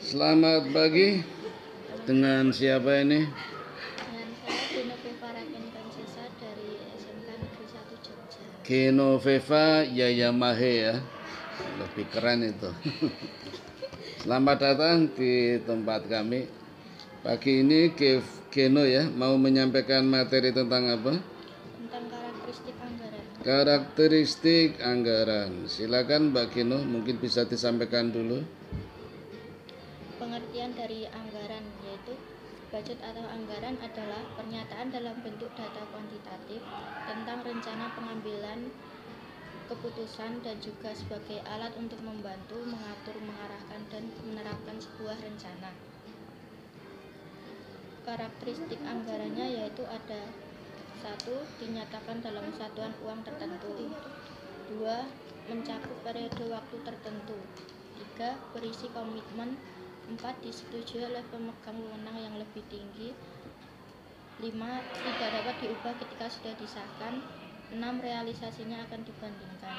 Selamat pagi. Dengan siapa ini? Dengan saya Genoveva Raken Francesa dari SMK Negeri 1 Jogja. Genoveva Yayamahe ya. Lebih keren itu. Selamat datang di tempat kami. Pagi ini Geno ya mau menyampaikan materi tentang apa? Tentang karakteristik anggaran. Karakteristik anggaran. Silakan Mbak Geno, mungkin bisa disampaikan dulu. Pengertian dari anggaran yaitu budget atau anggaran adalah pernyataan dalam bentuk data kuantitatif tentang rencana pengambilan keputusan dan juga sebagai alat untuk membantu, mengatur, mengarahkan, dan menerapkan sebuah rencana. Karakteristik anggarannya yaitu ada 1. Dinyatakan dalam satuan uang tertentu. 2. Mencakup periode waktu tertentu. 3. Berisi komitmen. 4. Disetujui oleh pemegang wewenang yang lebih tinggi. 5. Tidak dapat diubah ketika sudah disahkan. 6. Realisasinya akan dibandingkan.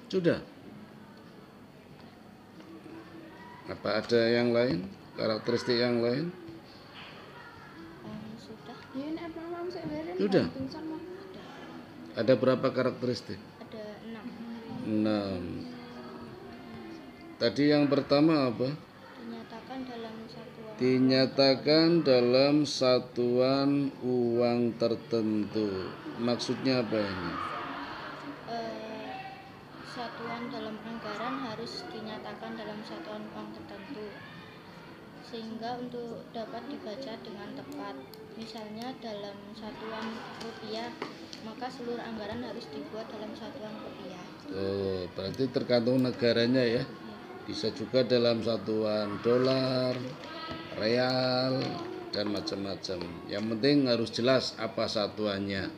Sudah. Apa ada yang lain? Karakteristik yang lain? Sudah. Sudah. Ada berapa karakteristik? Ada 6. 6. Tadi yang pertama apa? Dinyatakan dalam satuan uang tertentu. Maksudnya apa ini? Satuan dalam anggaran harus dinyatakan dalam satuan uang tertentu sehingga untuk dapat dibaca dengan tepat. Misalnya dalam satuan rupiah, maka seluruh anggaran harus dibuat dalam satuan rupiah. Oh, berarti tergantung negaranya ya. Bisa juga dalam satuan dolar, real, dan macam-macam. Yang penting harus jelas apa satuannya.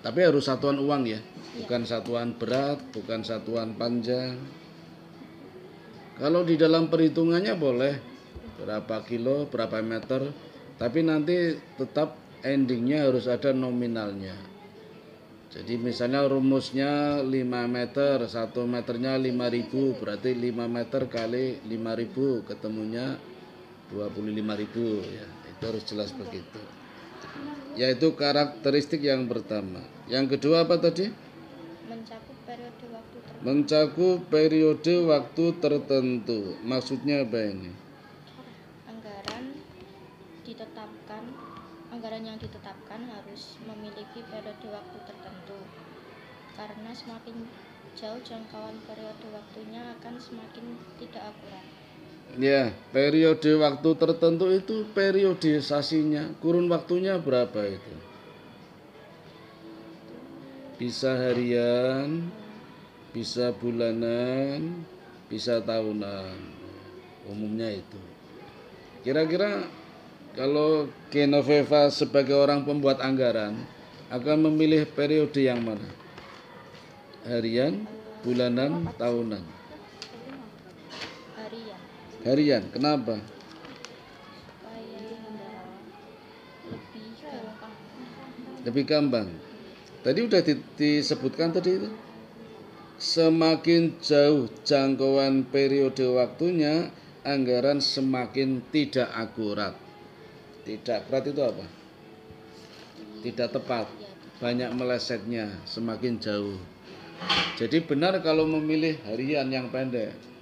Tapi harus satuan uang ya, bukan satuan berat, bukan satuan panjang. Kalau di dalam perhitungannya boleh berapa kilo, berapa meter, tapi nanti tetap endingnya harus ada nominalnya. Jadi misalnya rumusnya 5 meter, 1 meternya 5.000, berarti 5 meter kali 5.000 ketemunya 25.000 ya. Itu harus jelas begitu. Yaitu karakteristik yang pertama. Yang kedua apa tadi? Mencakup periode waktu tertentu. Mencakup periode waktu tertentu. Maksudnya apa ini? Anggaran yang ditetapkan harus memiliki periode waktu tertentu. Karena semakin jauh jangkauan periode waktunya akan semakin tidak akurat. Ya, periode waktu tertentu itu periodisasinya, kurun waktunya berapa itu? Bisa harian, bisa bulanan, bisa tahunan. Umumnya itu. Kira-kira kalau Genoveva sebagai orang pembuat anggaran akan memilih periode yang mana? Harian, bulanan, tahunan? Harian, kenapa? Lebih gampang. Tadi udah disebutkan tadi itu. Semakin jauh jangkauan periode waktunya, anggaran semakin tidak akurat. Tidak akurat itu apa? Tidak tepat, banyak melesetnya, semakin jauh. Jadi benar kalau memilih harian yang pendek.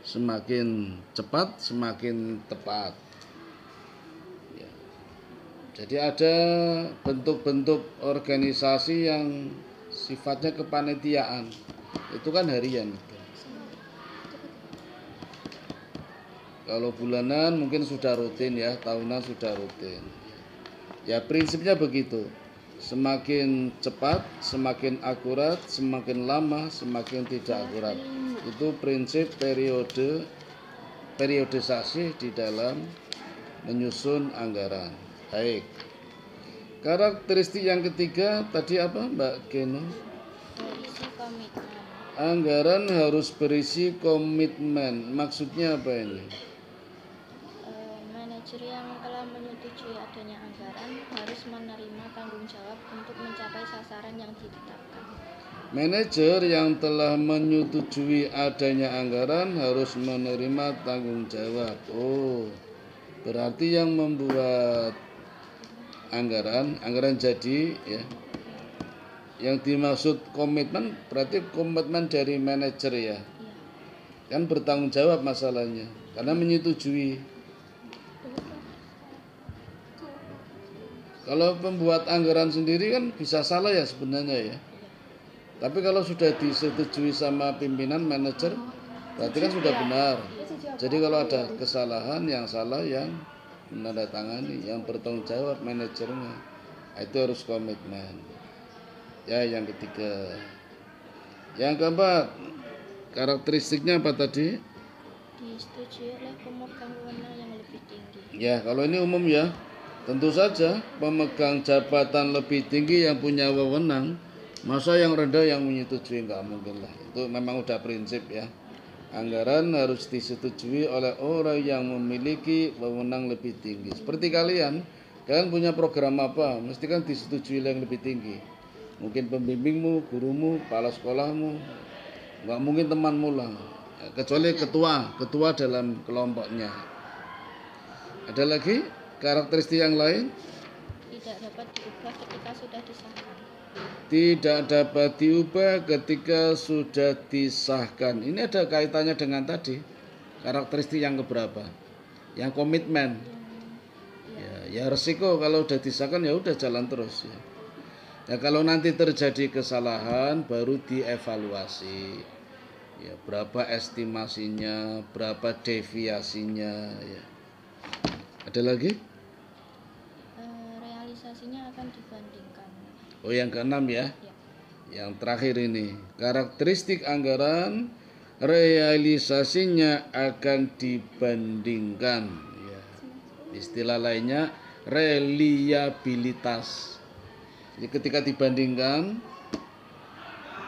Semakin cepat, semakin tepat. Ya. Jadi ada bentuk-bentuk organisasi yang sifatnya kepanitiaan. Itu kan harian. Kalau bulanan mungkin sudah rutin ya, tahunan sudah rutin. Ya prinsipnya begitu. Semakin cepat, semakin akurat, semakin lama, semakin tidak akurat. Itu prinsip periodisasi di dalam menyusun anggaran. Baik. Karakteristik yang ketiga tadi apa Mbak Geno? Berisi komitmen. Anggaran harus berisi komitmen. Maksudnya apa ini? Manajer yang telah menyusun menyetujui adanya anggaran harus menerima tanggung jawab untuk mencapai sasaran yang ditetapkan. Manajer yang telah menyetujui adanya anggaran harus menerima tanggung jawab. Oh, berarti yang membuat anggaran jadi ya. Yang dimaksud komitmen berarti komitmen dari manajer ya. Iya. Kan bertanggung jawab masalahnya karena menyetujui. Kalau pembuat anggaran sendiri kan bisa salah ya sebenarnya ya. Tapi kalau sudah disetujui sama pimpinan manajer, berarti kan sudah benar. Jadi kalau ada kesalahan, yang salah yang menandatangani, yang bertanggung jawab manajernya, itu harus komitmen. Ya, yang ketiga. Yang keempat, karakteristiknya apa tadi? Disetujui oleh pemegang wewenang yang lebih tinggi. Ya, kalau ini umum ya. Tentu saja pemegang jabatan lebih tinggi yang punya wewenang. Masa yang rendah yang menyetujui, nggak mungkin lah. Itu memang udah prinsip ya. Anggaran harus disetujui oleh orang yang memiliki wewenang lebih tinggi. Seperti kalian punya program apa, mesti kan disetujui oleh yang lebih tinggi. Mungkin pembimbingmu, gurumu, kepala sekolahmu, nggak mungkin temanmu lah. Kecuali ketua dalam kelompoknya. Ada lagi karakteristik yang lain? Tidak dapat diubah ketika sudah disahkan. Tidak dapat diubah ketika sudah disahkan. Ini ada kaitannya dengan tadi. Karakteristik yang keberapa? Yang komitmen. Ya resiko kalau udah disahkan ya udah jalan terus ya. Ya kalau nanti terjadi kesalahan baru dievaluasi. Ya berapa estimasinya, berapa deviasinya ya. Ada lagi? Realisasinya akan dibandingkan. Oh, yang keenam ya. Yang terakhir ini, karakteristik anggaran realisasinya akan dibandingkan ya. Istilah lainnya reliabilitas. Jadi ketika dibandingkan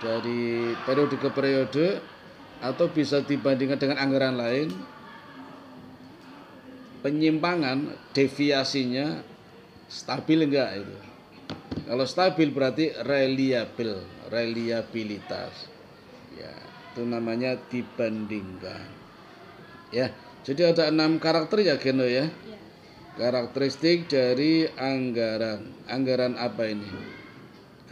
dari periode ke periode atau bisa dibandingkan dengan anggaran lain, penyimpangan, deviasinya stabil enggak itu. Kalau stabil berarti reliabilitas. Ya, itu namanya dibandingkan. Ya, jadi ada 6 karakter ya Geno ya. Karakteristik dari anggaran. Anggaran apa ini?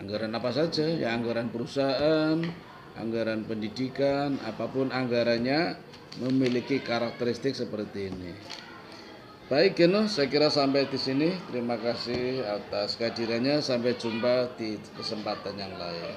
Anggaran apa saja? Ya anggaran perusahaan, anggaran pendidikan, apapun anggarannya memiliki karakteristik seperti ini. Baik Geno, saya kira sampai di sini. Terima kasih atas kehadirannya. Sampai jumpa di kesempatan yang lain.